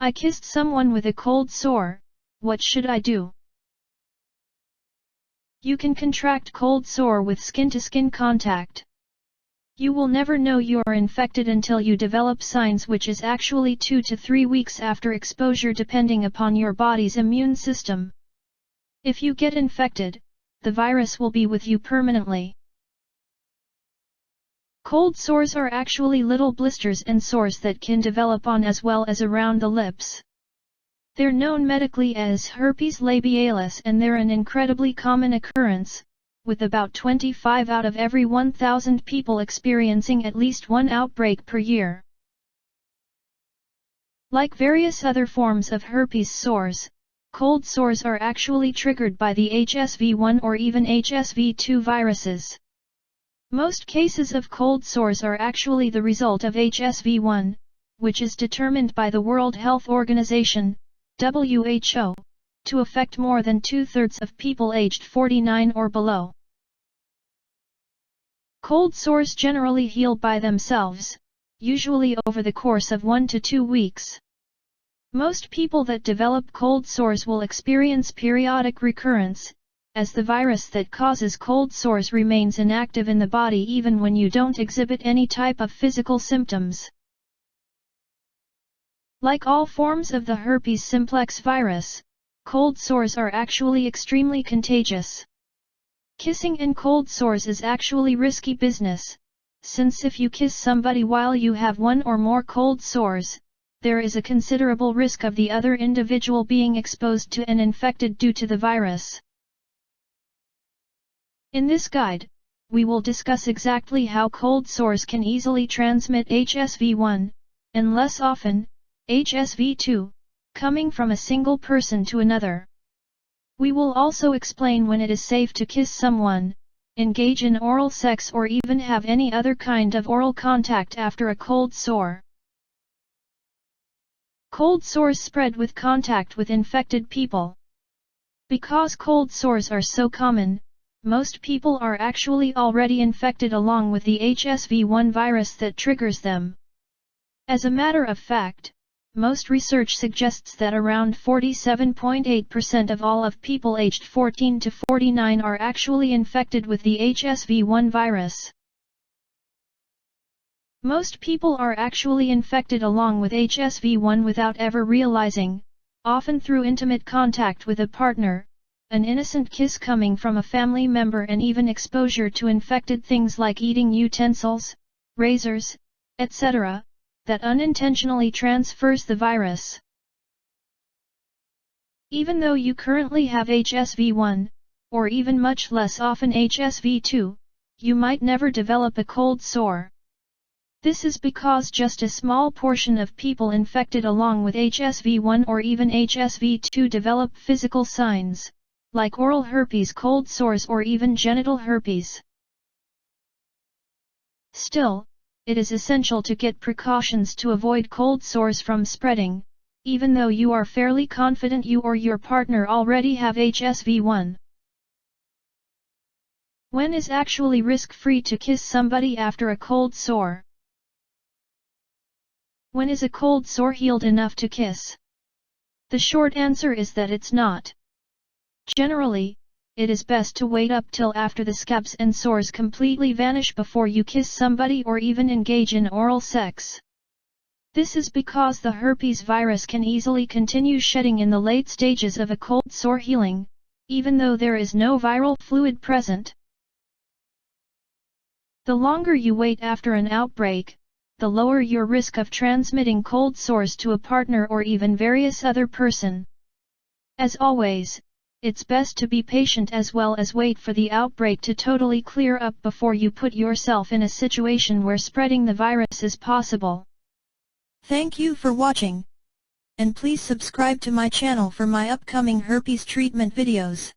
I kissed someone with a cold sore, what should I do? You can contract cold sore with skin-to-skin contact. You will never know you are infected until you develop signs, which is actually 2 to 3 weeks after exposure depending upon your body's immune system. If you get infected, the virus will be with you permanently. Cold sores are actually little blisters and sores that can develop on as well as around the lips. They're known medically as herpes labialis and they're an incredibly common occurrence, with about 25 out of every 1,000 people experiencing at least one outbreak per year. Like various other forms of herpes sores, cold sores are actually triggered by the HSV-1 or even HSV-2 viruses. Most cases of cold sores are actually the result of HSV-1, which is determined by the World Health Organization, WHO, to affect more than 2/3 of people aged 49 or below. Cold sores generally heal by themselves, usually over the course of 1 to 2 weeks. Most people that develop cold sores will experience periodic recurrence, as the virus that causes cold sores remains inactive in the body even when you don't exhibit any type of physical symptoms. Like all forms of the herpes simplex virus, cold sores are actually extremely contagious. Kissing and cold sores is actually risky business, since if you kiss somebody while you have one or more cold sores, there is a considerable risk of the other individual being exposed to and infected due to the virus. In this guide, we will discuss exactly how cold sores can easily transmit HSV-1, and less often, HSV-2, coming from a single person to another. We will also explain when it is safe to kiss someone, engage in oral sex or even have any other kind of oral contact after a cold sore. Cold sores spread with contact with infected people. Because cold sores are so common, most people are actually already infected along with the HSV-1 virus that triggers them. As a matter of fact, most research suggests that around 47.8% of all of people aged 14 to 49 are actually infected with the HSV-1 virus. Most people are actually infected along with HSV-1 without ever realizing, often through intimate contact with a partner, an innocent kiss coming from a family member and even exposure to infected things like eating utensils, razors, etc., that unintentionally transfers the virus. Even though you currently have HSV-1, or even much less often HSV-2, you might never develop a cold sore. This is because just a small portion of people infected along with HSV-1 or even HSV-2 develop physical signs, like oral herpes cold sores or even genital herpes. Still, it is essential to get precautions to avoid cold sores from spreading, even though you are fairly confident you or your partner already have HSV-1. When is actually risk-free to kiss somebody after a cold sore? When is a cold sore healed enough to kiss? The short answer is that it's not. Generally, it is best to wait up till after the scabs and sores completely vanish before you kiss somebody or even engage in oral sex. This is because the herpes virus can easily continue shedding in the late stages of a cold sore healing, even though there is no viral fluid present. The longer you wait after an outbreak, the lower your risk of transmitting cold sores to a partner or even various other person. As always, it's best to be patient as well as wait for the outbreak to totally clear up before you put yourself in a situation where spreading the virus is possible. Thank you for watching. And please subscribe to my channel for my upcoming herpes treatment videos.